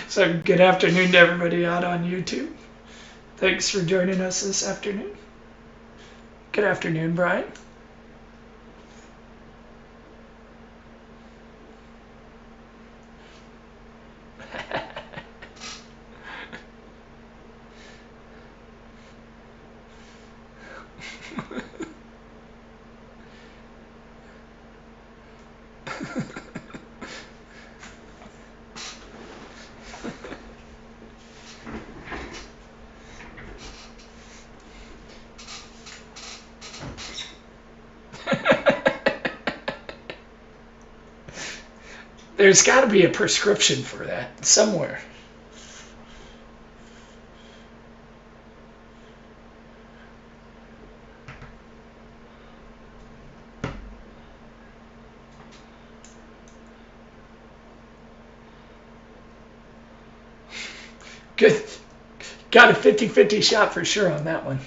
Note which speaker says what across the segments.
Speaker 1: So good afternoon to everybody out on YouTube. Thanks for joining us this afternoon. Good afternoon, Brian. There's got to be a prescription for that somewhere. Good. Got a 50-50 shot for sure on that one.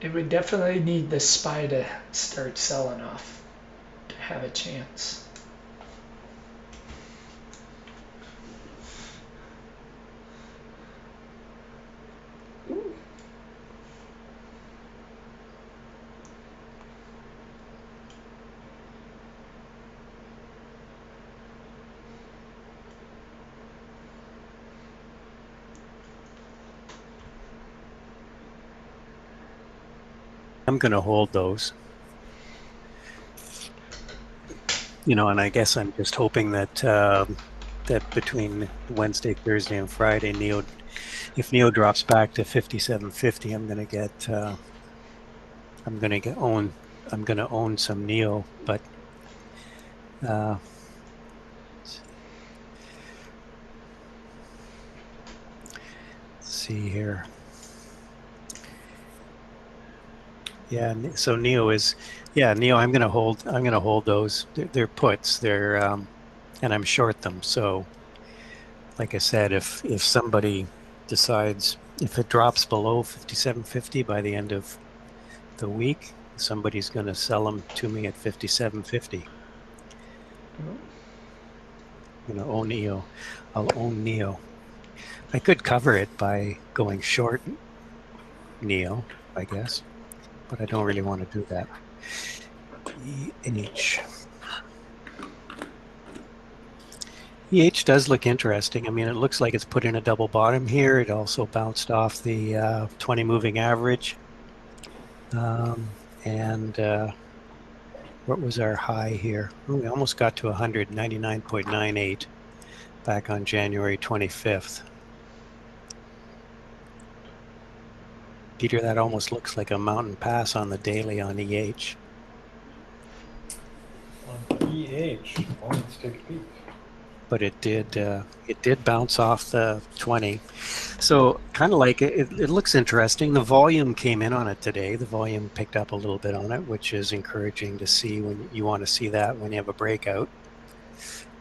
Speaker 1: It would definitely need the SPY to start selling off to have a chance. Ooh.
Speaker 2: I'm going to hold those. And I guess I'm just hoping that that between Wednesday, Thursday, and Friday, if NEO drops back to 57.50, I'm going to own some NEO, but let's see here. Yeah, so NEO I'm going to hold those. They're puts. And I'm short them. So like I said, if somebody decides, if it drops below 57.50 by the end of the week, somebody's going to sell them to me at 57.50. Own NEO. I'll own NEO. I could cover it by going short NEO, I guess, but I don't really want to do that. EH does look interesting. I mean, it looks like it's put in a double bottom here. It also bounced off the 20 moving average. And what was our high here? Oh, we almost got to 199.98 back on January 25th. Peter, that almost looks like a mountain pass on the daily on EH.
Speaker 3: On EH, well, let's take a peek.
Speaker 2: But it did bounce off the 20. So kind of like it looks interesting. The volume came in on it today. The volume picked up a little bit on it, which is encouraging to see when you want to see that when you have a breakout.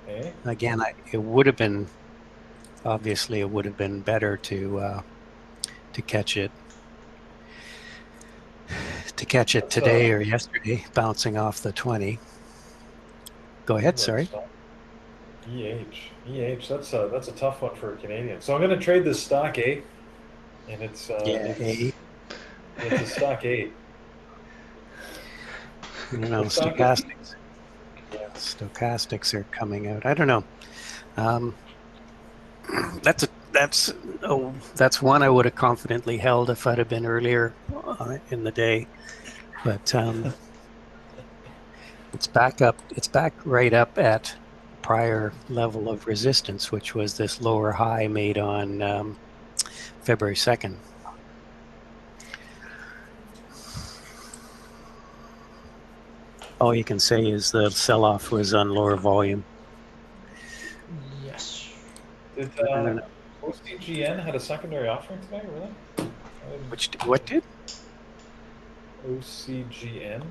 Speaker 3: Okay.
Speaker 2: Again, it would have been better to catch it today or yesterday, bouncing off the 20. Go ahead, sorry.
Speaker 3: EH, that's a tough one for a Canadian. So I'm going to trade this stock A, and it's a stock A.
Speaker 2: I don't know, stochastics. Yeah, stochastics are coming out. I don't know. That's that's one I would have confidently held if I'd have been earlier in the day, but it's back up. It's back right up at prior level of resistance, which was this lower high made on February 2nd. All you can say is the sell-off was on lower volume.
Speaker 1: Yes.
Speaker 3: Did OCGN had a secondary offering today, really?
Speaker 2: What did?
Speaker 3: OCGN.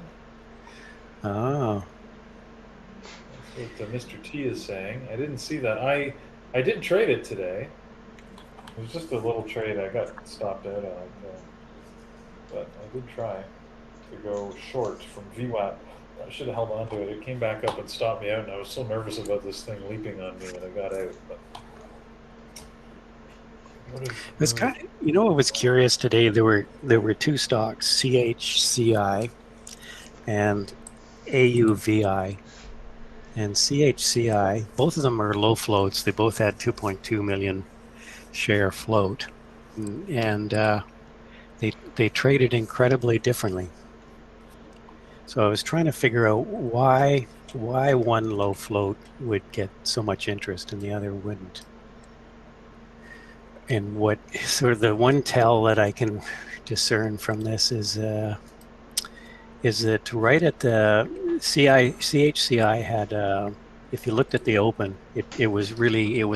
Speaker 2: Oh.
Speaker 3: That's what Mr. T is saying. I didn't see that. I did trade it today. It was just a little trade. I got stopped out on it, but I did try to go short from VWAP. I should have held on to it. It came back up and stopped me out, and I was so nervous about this thing leaping on me when I got out. But
Speaker 2: it's kind of, you know, what was curious today? There were two stocks, CHCI and AUVI. And CHCI, both of them are low floats. They both had 2.2 million share float, and they traded incredibly differently. So I was trying to figure out why one low float would get so much interest and the other wouldn't. And what sort of the one tell that I can discern from this is that right at the CHCI had, if you looked at the open, it was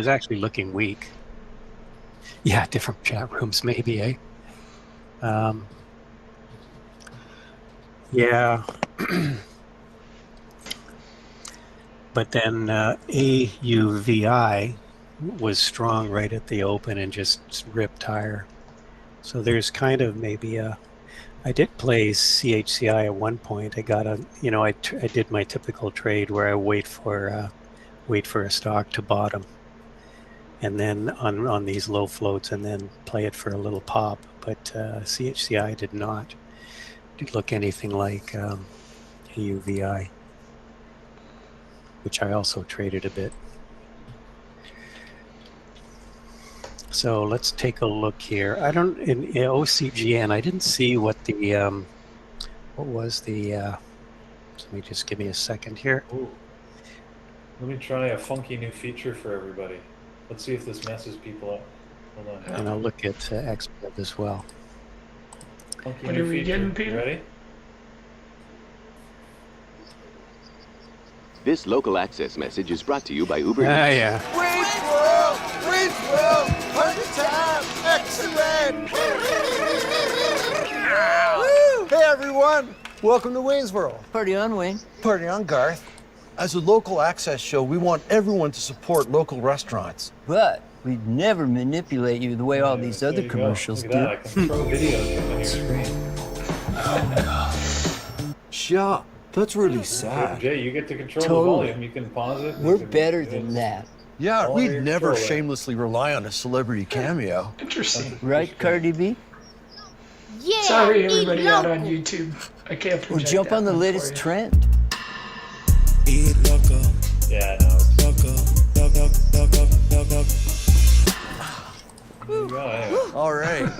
Speaker 2: actually looking weak. Yeah, different chat rooms maybe, eh? Yeah. But then AUVI was strong right at the open and just ripped higher. So there's kind of maybe I did play CHCI at one point. I got I did my typical trade where I wait for a stock to bottom, and then on these low floats, and then play it for a little pop. But CHCI did not look anything like AUVI, which I also traded a bit. So let's take a look here. I don't in OCGN. I didn't see what the what was the. Let me just give me a second here.
Speaker 3: Ooh. Let me try a funky new feature for everybody. Let's see if this messes people up. Hold on.
Speaker 2: And I'll look at expert as well.
Speaker 3: Funky
Speaker 1: What
Speaker 3: new
Speaker 1: are we
Speaker 3: feature.
Speaker 1: getting, Peter?
Speaker 3: You ready?
Speaker 4: This local access message is brought to you by Uber Eats.
Speaker 2: Yeah.
Speaker 5: Wayne's World, party time, excellent! Woo! Hey everyone, welcome to Wayne's World.
Speaker 6: Party on, Wayne.
Speaker 5: Party on, Garth. As a local access show, we want everyone to support local restaurants.
Speaker 6: But we'd never manipulate you the way all these
Speaker 3: There
Speaker 6: other
Speaker 3: you go.
Speaker 6: commercials
Speaker 3: Look
Speaker 6: do.
Speaker 3: at that. I can throw videos on your screen.
Speaker 5: Sure, that's really sad.
Speaker 3: Jay, you get to control the
Speaker 6: Totally.
Speaker 3: volume. You can pause it.
Speaker 6: We're better than that.
Speaker 5: Yeah,
Speaker 3: All
Speaker 5: we'd
Speaker 3: your
Speaker 5: never
Speaker 3: control.
Speaker 5: shamelessly rely on a celebrity cameo.
Speaker 1: Interesting.
Speaker 6: Right, Cardi B?
Speaker 7: Yeah,
Speaker 1: Sorry,
Speaker 7: eat
Speaker 1: everybody out on
Speaker 7: local.
Speaker 1: YouTube. I can't
Speaker 6: Or
Speaker 1: project
Speaker 6: jump
Speaker 1: that
Speaker 6: on the
Speaker 1: one
Speaker 6: latest
Speaker 1: for you.
Speaker 6: trend.
Speaker 8: Eat loco,
Speaker 3: Yeah, no.
Speaker 8: loco, loco, loco, loco.
Speaker 3: There you go. Anyway.
Speaker 5: All right.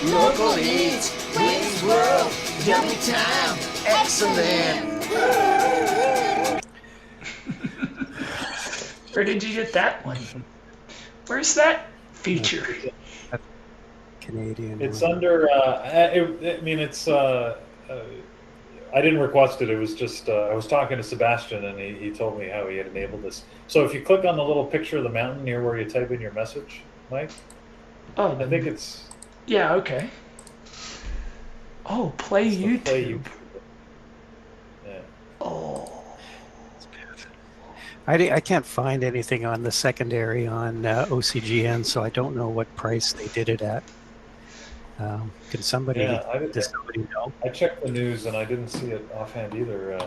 Speaker 7: Local eats, Wayne's World, yummy time, excellent.
Speaker 1: Where did you get that one? Where's that feature?
Speaker 2: Canadian.
Speaker 3: It's
Speaker 2: one.
Speaker 3: under. I mean, it's. I didn't request it. It was just. I was talking to Sebastian, and he told me how he had enabled this. So if you click on the little picture of the mountain near where you type in your message, Mike,
Speaker 1: Oh,
Speaker 3: I think it's.
Speaker 1: yeah, okay. Oh, play
Speaker 3: it's the
Speaker 1: YouTube.
Speaker 3: Play YouTube. Yeah.
Speaker 1: Oh,
Speaker 2: I can't find anything on the secondary on OCGN, so I don't know what price they did it at. Can somebody,
Speaker 3: Yeah,
Speaker 2: does somebody know?
Speaker 3: I checked the news and I didn't see it offhand either,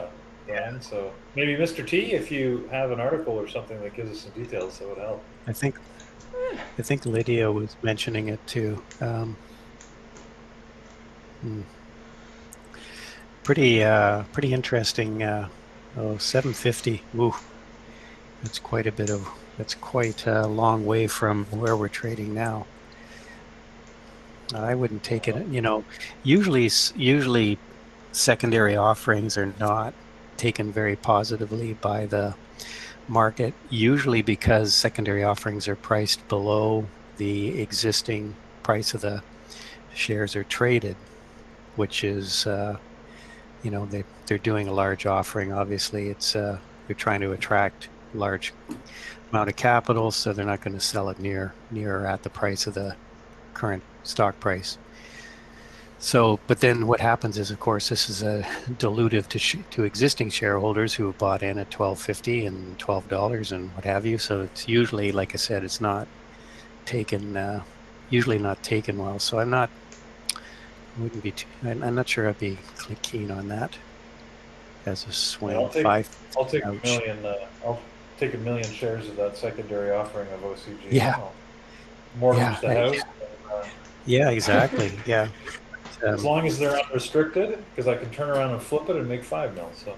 Speaker 3: Brian. So maybe Mr. T, if you have an article or something that gives us some details, that would help.
Speaker 2: I think Lydia was mentioning it too. Pretty interesting. 750. Ooh, that's quite a bit of That's quite a long way from where we're trading now. I wouldn't take it. Usually secondary offerings are not taken very positively by the market, usually because secondary offerings are priced below the existing price of the shares are traded, which is, they're doing a large offering. Obviously, it's they're trying to attract large amount of capital, so they're not going to sell it near or at the price of the current stock price. So, but then what happens is, of course, this is a dilutive to existing shareholders who have bought in at $12.50 and $12 and what have you. So it's usually, like I said, it's not taken, usually not taken well. So I'm not sure I'd be keen on that as a swing.
Speaker 3: I'll take
Speaker 2: Ouch.
Speaker 3: I'll take 1 million shares of that secondary offering of OCG.
Speaker 2: Yeah.
Speaker 3: I'll mortgage the house.
Speaker 2: Yeah, exactly. Yeah.
Speaker 3: As long as they're unrestricted, because I can turn around and flip it and make 5 mil. So.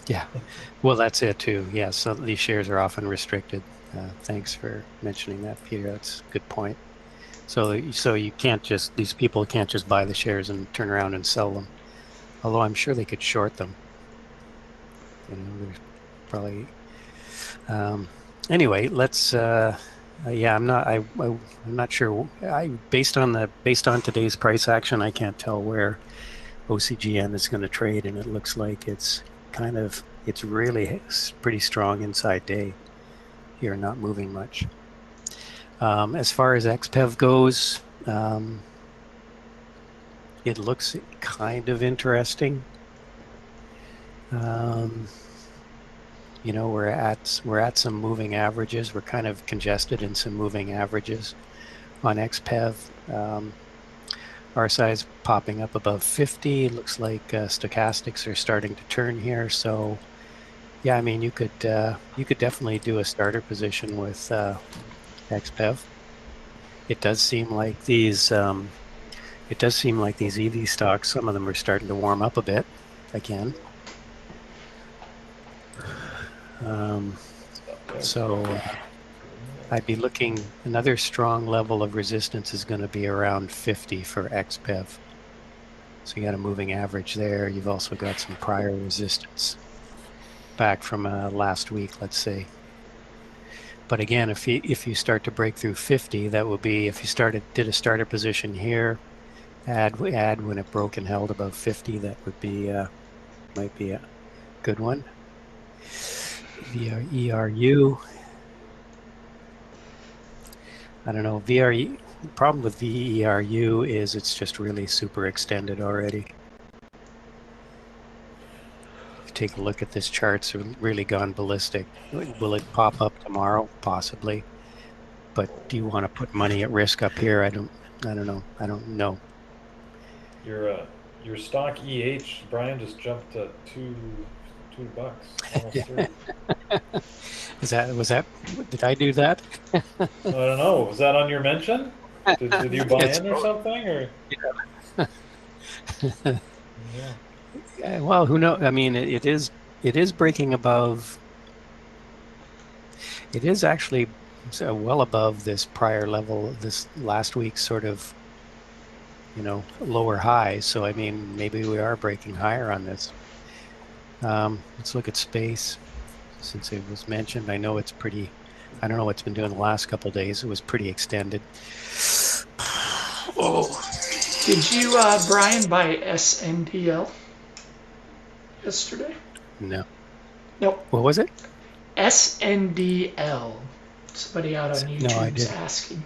Speaker 2: Yeah, well, that's it too. Yeah, so these shares are often restricted. Thanks for mentioning that, Peter. That's a good point. So you can't just, these people can't just buy the shares and turn around and sell them. Although I'm sure they could short them. There's probably. Anyway, let's. Yeah, I'm not sure. Based on today's price action, I can't tell where OCGN is going to trade, and it looks like it's really pretty strong inside day here, not moving much. As far as XPEV goes, it looks kind of interesting. We're at some moving averages. We're kind of congested in some moving averages on XPEV. RSI is popping up above 50. Looks like stochastics are starting to turn here. So, yeah, I mean, you could definitely do a starter position with XPEV. It does seem like these EV stocks, some of them are starting to warm up a bit again. So I'd be looking, another strong level of resistance is going to be around 50 for XPEV. So you got a moving average there. You've also got some prior resistance back from last week, let's say. But again, if you start to break through 50, that would be, if you did a starter position here, add when it broke and held above 50, that would be might be a good one. VRERU. I don't know. VRE. The problem with VERU is it's just really super extended already. If you take a look at this chart, it's really gone ballistic. Will it pop up tomorrow? Possibly. But do you want to put money at risk up here? I don't know. I don't know.
Speaker 3: Your stock EH, Brian, just jumped to $2, almost 3.
Speaker 2: Did I do that?
Speaker 3: I don't know. Was that on your mention? Did you buy in or something? Or?
Speaker 2: Yeah. Well, who knows? I mean, it is breaking above. It is actually well above this prior level, this last week's sort of, lower high. So I mean, maybe we are breaking higher on this. Let's look at space. Since it was mentioned, I know it's pretty. I don't know what's been doing the last couple of days. It was pretty extended.
Speaker 1: Oh, did you, Brian, buy SNDL yesterday?
Speaker 2: No.
Speaker 1: Nope.
Speaker 2: What was it?
Speaker 1: SNDL. Somebody out on YouTube is asking.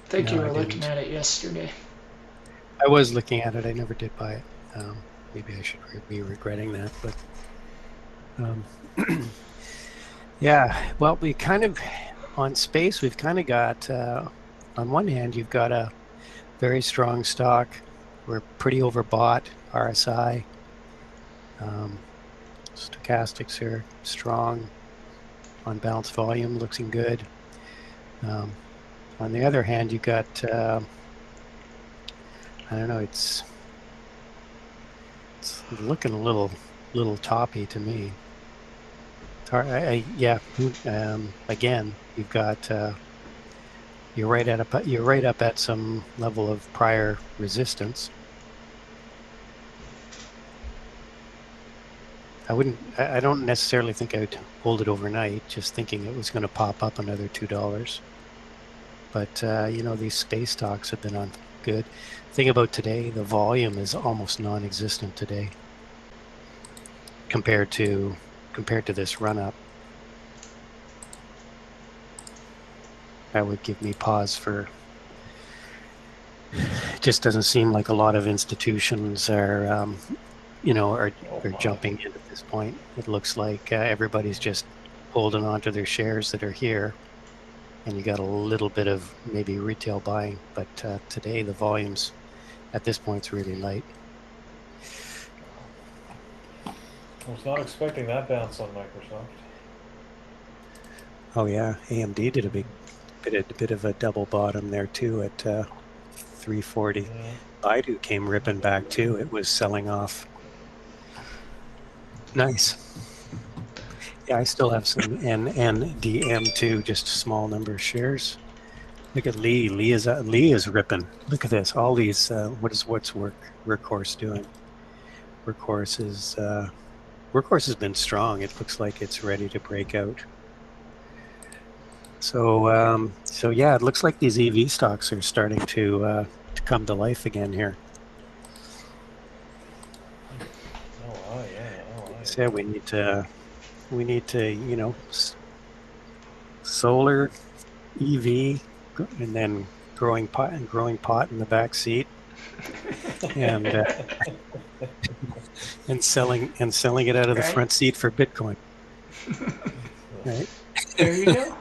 Speaker 1: I think you were looking at it yesterday.
Speaker 2: I was looking at it. I never did buy it. Maybe I should be regretting that, but. Yeah, well, we kind of, on space, we've kind of got, on one hand, you've got a very strong stock. We're pretty overbought, RSI. Stochastics are strong. On balance volume, looking good. On the other hand, you've got, I don't know, it's looking a little toppy to me. Yeah. Again, you've got you're right up at some level of prior resistance. I don't necessarily think I'd hold it overnight, just thinking it was going to pop up another $2. But these space stocks have been on good. Thing about today, the volume is almost non-existent today compared to this run up. That would give me pause for. It just doesn't seem like a lot of institutions are jumping in at this point. It looks like everybody's just holding on to their shares that are here, and you got a little bit of maybe retail buying. But today the volumes at this point is really light.
Speaker 3: I was not expecting that bounce on Microsoft.
Speaker 2: Oh yeah, AMD did a bit of a double bottom there too at 340.
Speaker 3: Yeah.
Speaker 2: Baidu came ripping back too. It was selling off. Nice. Yeah, I still have some NDM too, just a small number of shares. Look at Lee. Lee is ripping. Look at this. All these. What's Workhorse doing? Workhorse has been strong. It looks like it's ready to break out. So yeah, it looks like these EV stocks are starting to come to life again here.
Speaker 3: Oh, yeah.
Speaker 2: So we need to solar, EV, and then growing pot in the back seat, and and selling it out of the front seat for Bitcoin. Right.
Speaker 1: There you go.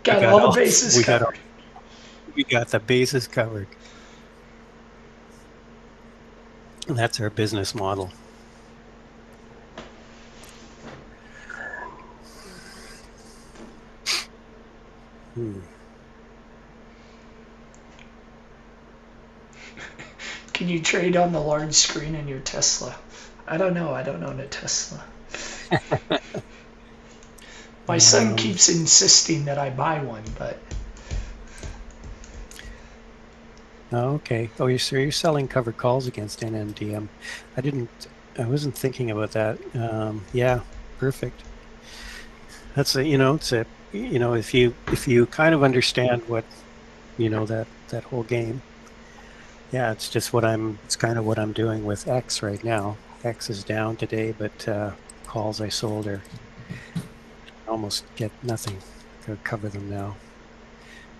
Speaker 1: Got all the bases covered.
Speaker 2: We got the bases covered. And that's our business model.
Speaker 1: Can you trade on the large screen in your Tesla? I don't know. I don't own a Tesla. My son keeps insisting that I buy one, but.
Speaker 2: Oh, okay. Oh, you're selling covered calls against NMDM. I wasn't thinking about that. Yeah, perfect. That's if you kind of understand what, that whole game. Yeah, it's kind of what I'm doing with X right now. X is down today, but calls I sold are almost get nothing to cover them now.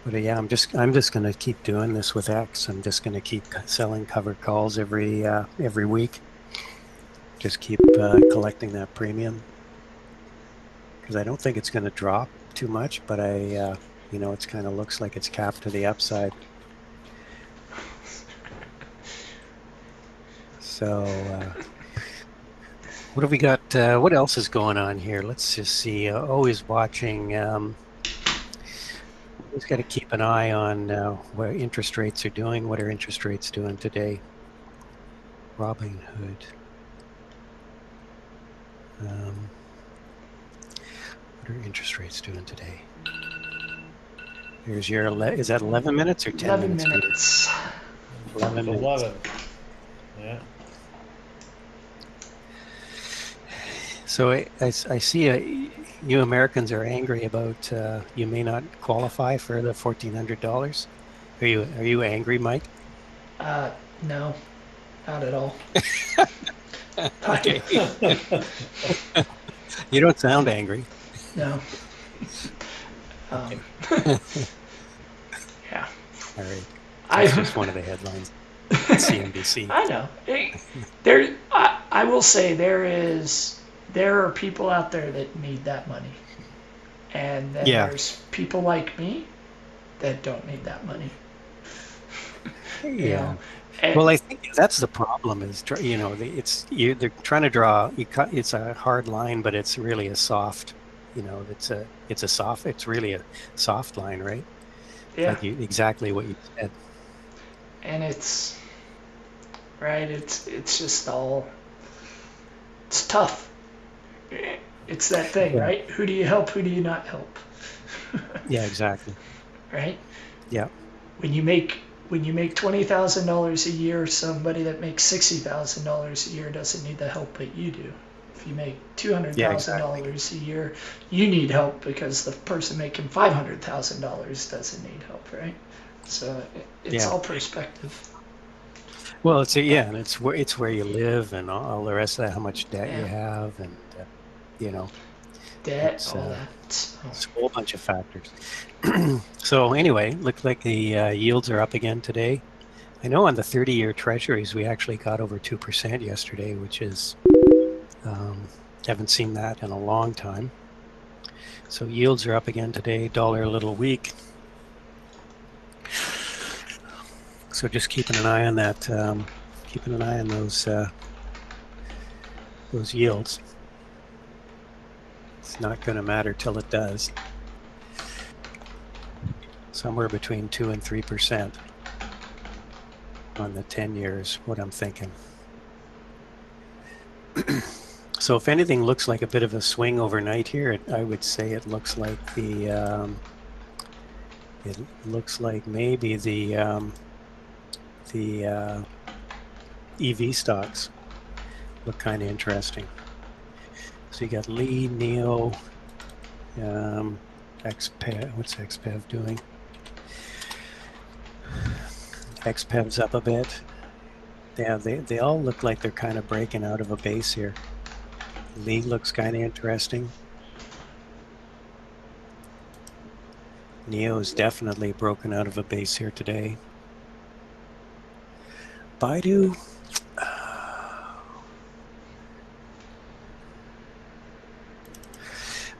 Speaker 2: But yeah, I'm just going to keep doing this with X. I'm just going to keep selling covered calls every week. Just keep collecting that premium because I don't think it's going to drop too much. But it's kind of looks like it's capped to the upside. So what have we got? What else is going on here? Let's just see. Always watching. Always got to keep an eye on where interest rates are doing. What are interest rates doing today? Robinhood. What are interest rates doing today? Here's your. Is that 11 minutes or 10
Speaker 1: 11
Speaker 2: minutes?
Speaker 1: minutes.
Speaker 2: 11 minutes.
Speaker 3: 11. Yeah.
Speaker 2: So I see you Americans are angry about you may not qualify for the $1,400. Are you angry, Mike?
Speaker 1: No, not at all.
Speaker 2: Okay. You don't sound angry.
Speaker 1: No.
Speaker 2: Okay.
Speaker 1: Yeah.
Speaker 2: All right. That's just one of the headlines. CNBC.
Speaker 1: I know. I will say there are people out there that need that money, and then there's people like me that don't need that money.
Speaker 2: Yeah. Well, I think that's the problem. Is they're trying to draw. It's a hard line, but it's really a soft. It's really a soft line, right?
Speaker 1: Yeah.
Speaker 2: Like exactly what you said.
Speaker 1: And it's right. It's just all. It's tough. It's that thing,
Speaker 2: Yeah.
Speaker 1: right? Who do you help? Who do you not help?
Speaker 2: Yeah, exactly.
Speaker 1: Right?
Speaker 2: Yeah.
Speaker 1: When you make $20,000 a year, somebody that makes $60,000 a year doesn't need the help that you do. If you make
Speaker 2: Yeah, exactly.
Speaker 1: $200,000 a year, you need help because the person making $500,000 doesn't need help, right? So it's
Speaker 2: Yeah.
Speaker 1: all perspective.
Speaker 2: Well, and it's where you live and all the rest of that, how much debt you have, and you know,
Speaker 1: Debt,
Speaker 2: it's
Speaker 1: all that. So,
Speaker 2: it's a whole bunch of factors. So anyway, looked like the yields are up again today. I know on the 30-year treasuries we actually got over 2% yesterday, which is haven't seen that in a long time. So yields are up again today. Dollar a little weak. So just keeping an eye on that. Keeping an eye on those yields. It's not going to matter till it does. Somewhere between 2 and 3% on the 10 years, what I'm thinking. So if anything looks like a bit of a swing overnight here, I would say it looks like maybe the EV stocks look kind of interesting. So you got Lee, Neo, XPEV. What's XPEV doing? XPEV's up a bit. Yeah, they all look like they're kind of breaking out of a base here. Lee looks kind of interesting. Neo is definitely broken out of a base here today. Baidu.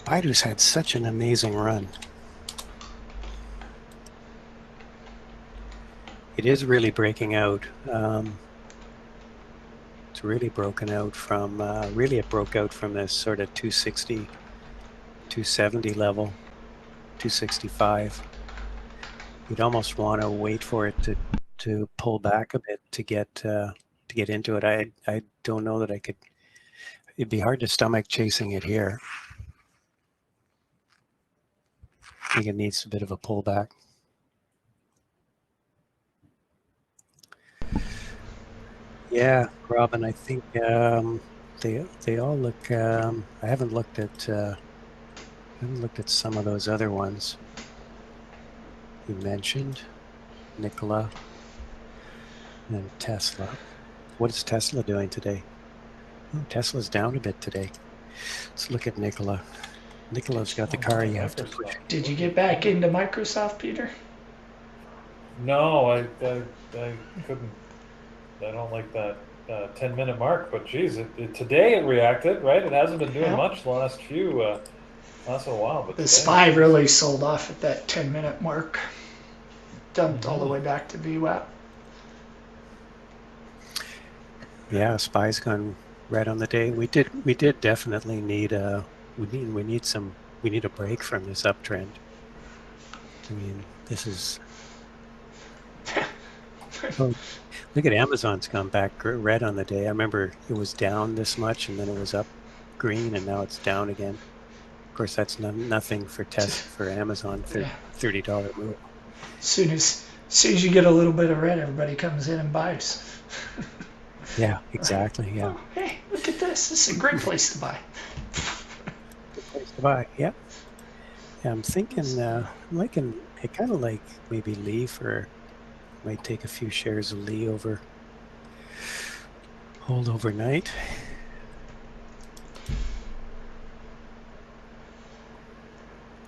Speaker 2: Baidu's had such an amazing run. It is really breaking out. It's really broken out from, it broke out from this sort of 260, 270 level, 265. You'd almost want to wait for it to pull back a bit to get into it. I don't know that I could. It'd be hard to stomach chasing it here. I think it needs a bit of a pullback. Yeah, Robin, I think they all look. I haven't looked at some of those other ones you mentioned, Nikola and Tesla. What is Tesla doing today? Oh, Tesla's down a bit today. Let's look at Nikola. Nikola's got the car you have to push.
Speaker 1: Did you get back into Microsoft, Peter?
Speaker 3: No, I couldn't. I don't like that 10-minute mark. But geez, today it reacted, right? It hasn't been doing much the last a while. But
Speaker 1: the
Speaker 3: today,
Speaker 1: SPY really sold off at that 10-minute mark. Dumped all the way back to VWAP.
Speaker 2: Yeah, SPY's gone right on the day. We did definitely need we need a break from this uptrend. I mean, this is. Oh, look at Amazon's gone back red on the day. I remember it was down this much, and then it was up green, and now it's down again. Of course, that's nothing for Amazon for $30 move.
Speaker 1: As soon as you get a little bit of red, everybody comes in and buys.
Speaker 2: Yeah, exactly. Yeah.
Speaker 1: Oh, hey, look at this. This is a great place to buy.
Speaker 2: Good place to buy. Yeah. Yeah, I'm thinking. I'm liking. I kind of like maybe Lee for. Might take a few shares of Lee hold overnight.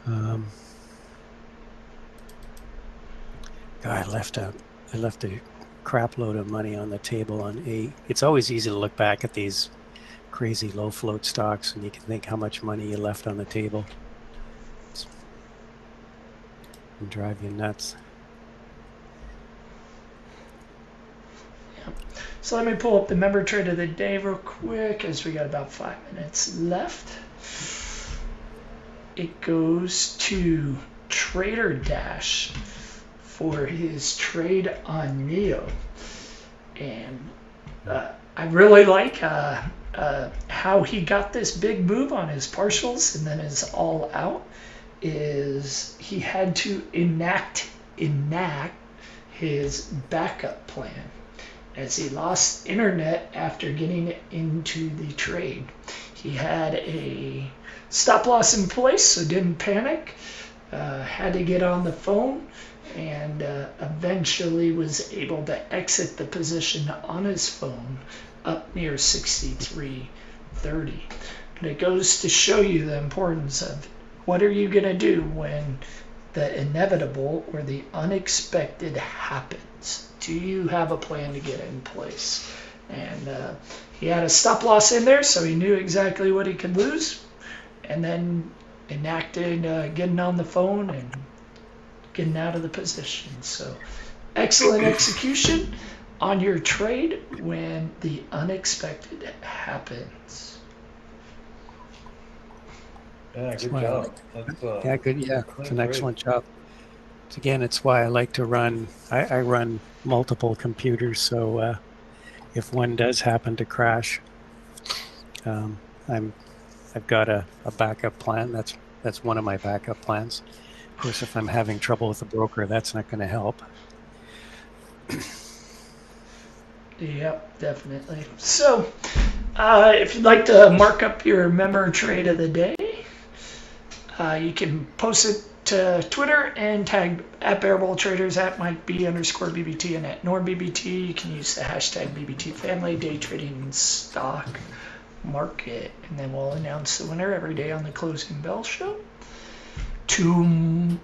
Speaker 2: God, I left a crap load of money on the table on A. It's always easy to look back at these crazy low float stocks and you can think how much money you left on the table. It can drive you nuts.
Speaker 1: So let me pull up the member trade of the day real quick as we got about 5 minutes left. It goes to Trader Dash for his trade on Neo. And I really like how he got this big move on his partials and then his all out is he had to enact his backup plan as he lost internet after getting into the trade. He had a stop loss in place, so didn't panic. Had to get on the phone and eventually was able to exit the position on his phone up near 63.30. But it goes to show you the importance of what are you going to do when the inevitable or the unexpected happens. Do you have a plan to get in place? And he had a stop loss in there, so he knew exactly what he could lose, and then enacted getting on the phone and getting out of the position. So excellent execution on your trade when the unexpected happens.
Speaker 3: Yeah, good job.
Speaker 2: Yeah, good. Yeah, it's an excellent job. Again, it's why I like to run. I run multiple computers, so if one does happen to crash, I've got a backup plan. That's one of my backup plans. Of course, if I'm having trouble with the broker, that's not going to help.
Speaker 1: Yep, definitely. So, if you'd like to mark up your member trade of the day, you can post it to Twitter and tag at Bearable Traders, at MikeB_BBT, and at NormBBT. You can use the hashtag BBT Family Day Trading Stock Market, and then we'll announce the winner every day on the Closing Bell Show. Tonight,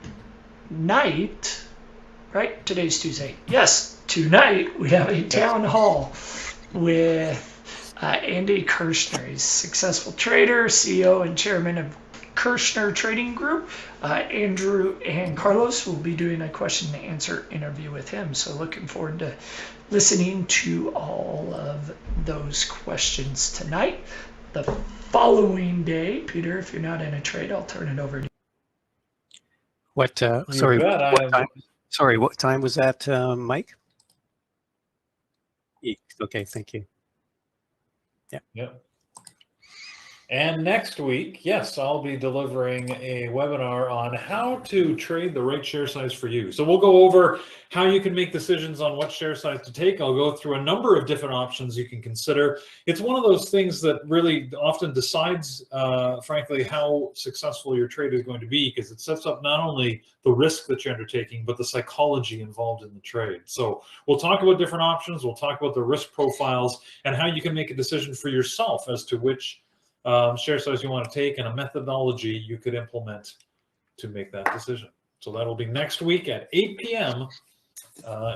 Speaker 1: right? Today's Tuesday. Yes, tonight we have a town hall with Andy Kirshner. He's a successful trader, CEO and chairman of Kirshner Trading Group. Andrew and Carlos will be doing a question and answer interview with him. So looking forward to listening to all of those questions tonight. The following day, Peter, if you're not in a trade, I'll turn it over to you.
Speaker 2: What time was that, Mike? Okay, thank you. Yeah.
Speaker 3: Yep. And next week, yes, I'll be delivering a webinar on how to trade the right share size for you. So we'll go over how you can make decisions on what share size to take. I'll go through a number of different options you can consider. It's one of those things that really often decides, frankly, how successful your trade is going to be, because it sets up not only the risk that you're undertaking, but the psychology involved in the trade. So we'll talk about different options. We'll talk about the risk profiles and how you can make a decision for yourself as to which share size you want to take and a methodology you could implement to make that decision. So that'll be next week at 8 p.m.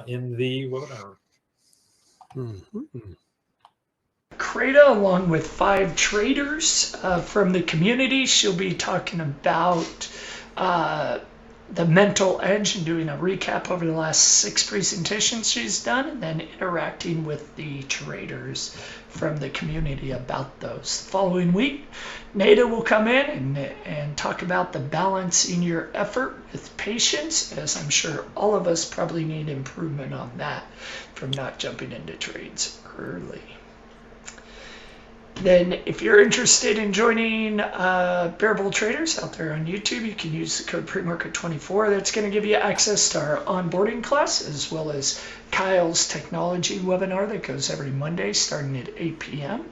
Speaker 3: In the webinar.
Speaker 1: Kreda, along with 5 traders from the community, she'll be talking about the mental edge and doing a recap over the last 6 presentations she's done, and then interacting with the traders from the community about those. The following week, Nada will come in and talk about the balancing your effort with patience, as I'm sure all of us probably need improvement on that from not jumping into trades early. Then if you're interested in joining Bearable Traders out there on YouTube, you can use the code PREMARKET24. That's going to give you access to our onboarding class, as well as Kyle's technology webinar that goes every Monday starting at 8 p.m.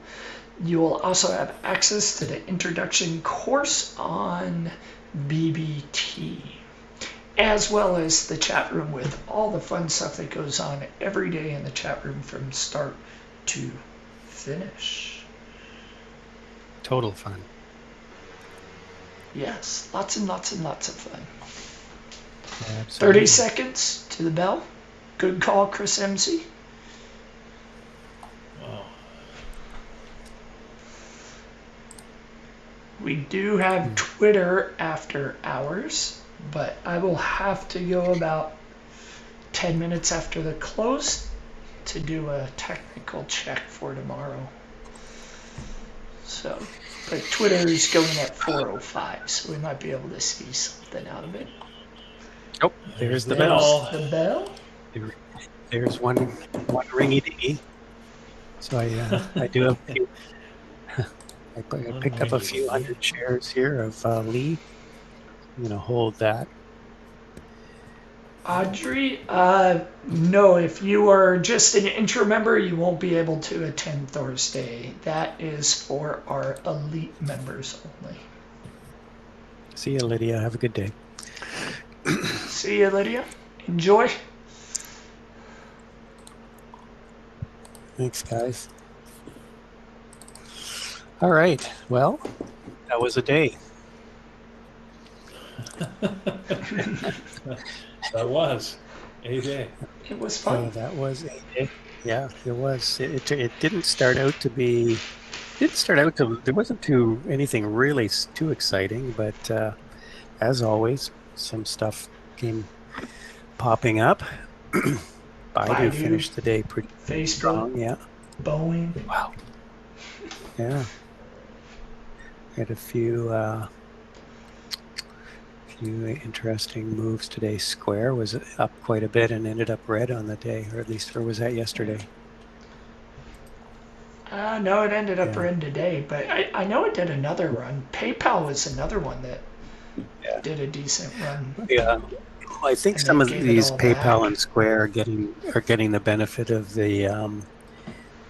Speaker 1: You will also have access to the introduction course on BBT, as well as the chat room with all the fun stuff that goes on every day in the chat room from start to finish.
Speaker 2: Total fun.
Speaker 1: Yes, lots and lots and lots of fun.
Speaker 2: Yeah,
Speaker 1: 30 seconds to the bell. Good call, Chris MC.
Speaker 3: Wow.
Speaker 1: We do have Twitter after hours, but I will have to go about 10 minutes after the close to do a technical check for tomorrow. So, but Twitter is going at 4:05, so we might be able to see something out of it.
Speaker 2: Oh, there's the bell.
Speaker 1: The bell?
Speaker 2: There's one ringy dingy. So I do have I picked up a few hundred shares here of Lee. I'm going to hold that.
Speaker 1: Audrey, no, if you are just an intro member, you won't be able to attend Thursday. That is for our elite members only.
Speaker 2: See you, Lydia. Have a good day.
Speaker 1: See you, Lydia. Enjoy.
Speaker 2: Thanks, guys. All right. Well, that was a day.
Speaker 3: That was a day.
Speaker 1: It was fun.
Speaker 2: That was a day. Yeah, it was. It didn't start out to be. Didn't start out to. There wasn't anything really too exciting, but as always, some stuff came popping up. Baidu finished the day pretty
Speaker 1: Facebook,
Speaker 2: strong. Yeah.
Speaker 1: Boeing.
Speaker 2: Wow. Yeah. Had a few interesting moves today. Square was up quite a bit and ended up red on the day, or at least was that yesterday?
Speaker 1: No, it ended up red today, but I know it did another run. PayPal was another one that did a decent run.
Speaker 2: Yeah. Well, I think some of these PayPal and Square are getting the benefit of the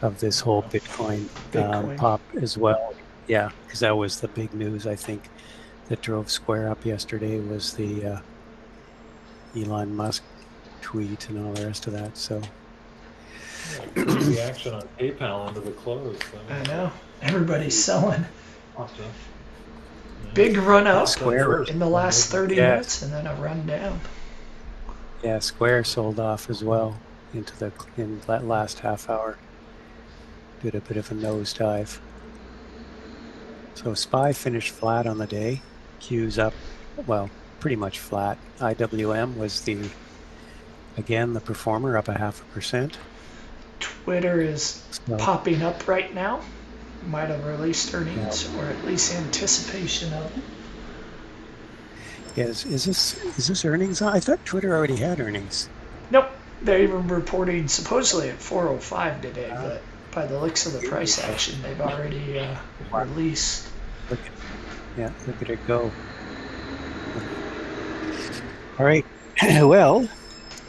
Speaker 2: of this whole Bitcoin pop as well. Yeah, because that was the big news, I think, that drove Square up yesterday was the Elon Musk tweet and all the rest of that. So
Speaker 3: crazy action on PayPal into the close.
Speaker 1: I know. Everybody's selling. Big run up
Speaker 2: Square
Speaker 1: in the last 30 minutes and then a run down.
Speaker 2: Yeah, Square sold off as well in that last half hour. Did a bit of a nosedive. So SPY finished flat on the day. Q's up, well, pretty much flat. IWM was again the performer, up 0.5%.
Speaker 1: Twitter is popping up right now. Might have released earnings, or at least anticipation of it.
Speaker 2: Yes, is this earnings? I thought Twitter already had earnings.
Speaker 1: Nope, they're even reporting supposedly at 4:05 today, but by the looks of the price action, they've already released.
Speaker 2: Look at it go. All right, well,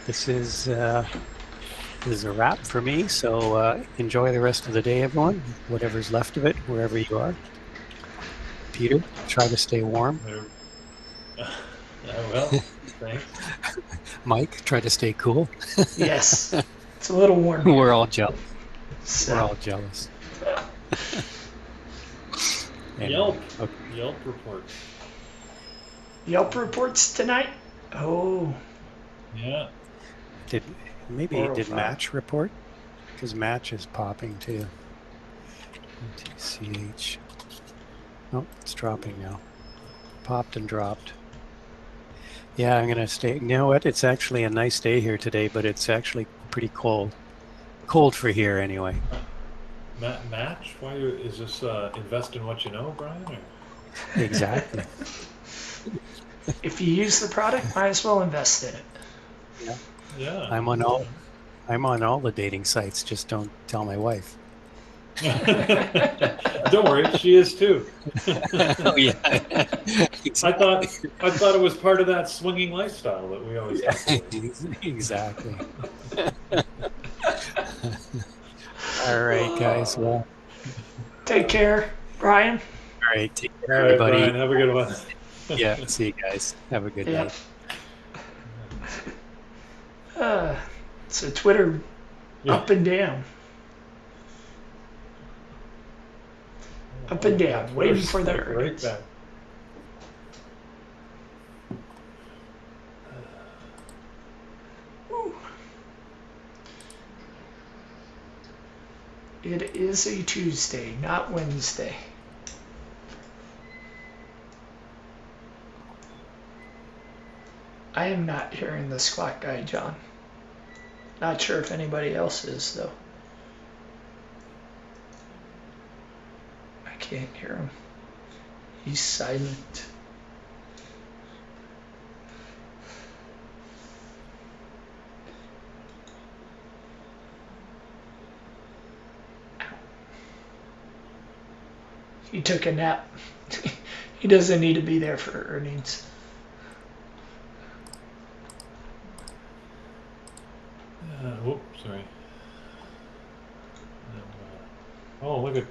Speaker 2: this is a wrap for me. So enjoy the rest of the day, everyone. Whatever's left of it, wherever you are. Peter, try to stay warm.
Speaker 3: Well, thanks.
Speaker 2: Mike, try to stay cool.
Speaker 1: Yes, it's a little warm.
Speaker 2: We're all jealous. We're all jealous.
Speaker 3: Yelp. Okay. Yelp reports.
Speaker 1: Yelp reports tonight? Oh.
Speaker 3: Yeah.
Speaker 2: Did Match report? Because Match is popping too. TCH. Oh, it's dropping now. Popped and dropped. Yeah, I'm gonna stay. You know what? It's actually a nice day here today, but it's actually pretty cold. Cold for here anyway.
Speaker 3: Match? Why is this invest in what you know, Brian? Or?
Speaker 2: Exactly.
Speaker 1: If you use the product, might as well invest in it.
Speaker 3: Yeah.
Speaker 2: I'm on all the dating sites. Just don't tell my wife.
Speaker 3: Don't worry, she is too.
Speaker 2: Oh yeah.
Speaker 3: Exactly. I thought it was part of that swinging lifestyle that we always talk about.
Speaker 2: Exactly. All right, guys. Well,
Speaker 1: take care, Brian.
Speaker 2: All right, take care, everybody.
Speaker 3: Brian, have a good one.
Speaker 2: Yeah, see you guys. Have a good night.
Speaker 1: So Twitter up and down. Up and down, waiting for the earnings.
Speaker 3: Right back.
Speaker 1: It is a Tuesday, not Wednesday. I am not hearing the squawk guy, John. Not sure if anybody else is, though. I can't hear him. He's silent. He took a nap. He doesn't need to be there for earnings.
Speaker 3: Sorry. Oh, look at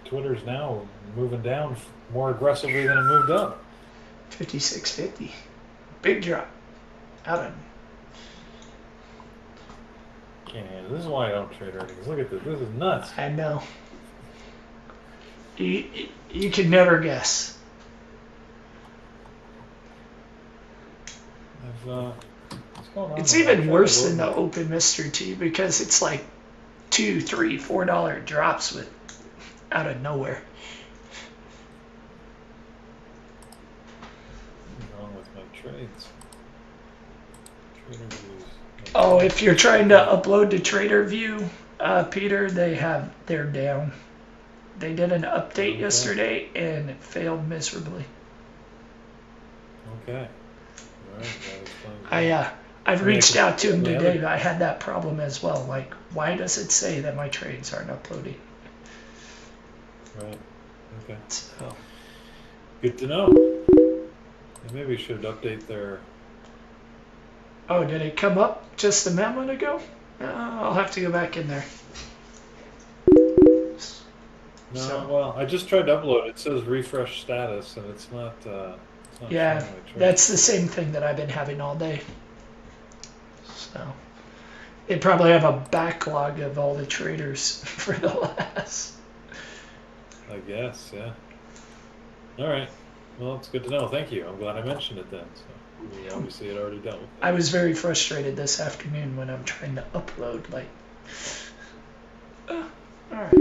Speaker 3: Twitter's now moving down more aggressively than it moved up.
Speaker 1: 56.50. Big drop. Out of.
Speaker 3: Yeah, this is why I don't trade earnings. Look at this. This is nuts.
Speaker 1: I know. You can never guess.
Speaker 3: What's going on?
Speaker 1: It's even worse than the open Mr. T because it's like $2, $3, $4 drops with out of nowhere.
Speaker 3: What's wrong with my trades? Trader views.
Speaker 1: Oh, if you're trying to upload to Trader View, Peter, they're down. They did an update yesterday and it failed miserably.
Speaker 3: Okay. All right. That explains it.
Speaker 1: I've reached out to him today, but I had that problem as well. Like, why does it say that my trades aren't uploading?
Speaker 3: Right. Okay.
Speaker 1: So,
Speaker 3: Good to know. They maybe should update their.
Speaker 1: oh, did it come up just a moment ago? I'll have to go back in there.
Speaker 3: No, well, I just tried to upload. It says refresh status, and it's not.
Speaker 1: Yeah,
Speaker 3: showing my trade.
Speaker 1: that's the same thing that I've been having all day. So, they probably have a backlog of all the traders for the last.
Speaker 3: I guess, yeah. All right. Well, it's good to know. Thank you. I'm glad I mentioned it then. So we obviously had already dealt with it.
Speaker 1: I was very frustrated this afternoon when I'm trying to upload. Like, all right.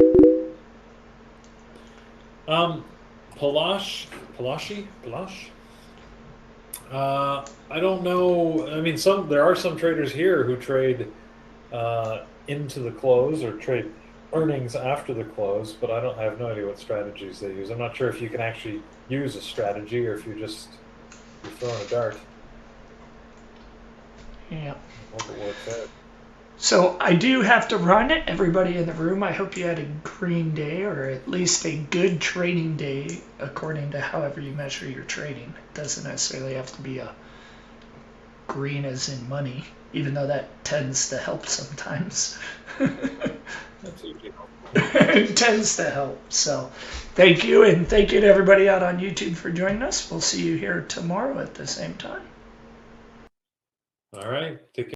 Speaker 3: Palashi? I don't know. I mean, there are some traders here who trade into the close or trade earnings after the close, but I have no idea what strategies they use. I'm not sure if you can actually use a strategy or if you're throwing a dart.
Speaker 1: Yeah.
Speaker 3: I hope it works out.
Speaker 1: So I do have to run. Everybody in the room, I hope you had a green day or at least a good trading day according to however you measure your trading. It doesn't necessarily have to be a green as in money, even though that tends to help sometimes.
Speaker 3: That's usually helpful.
Speaker 1: It tends to help. So thank you, and thank you to everybody out on YouTube for joining us. We'll see you here tomorrow at the same time.
Speaker 3: All right. Take care.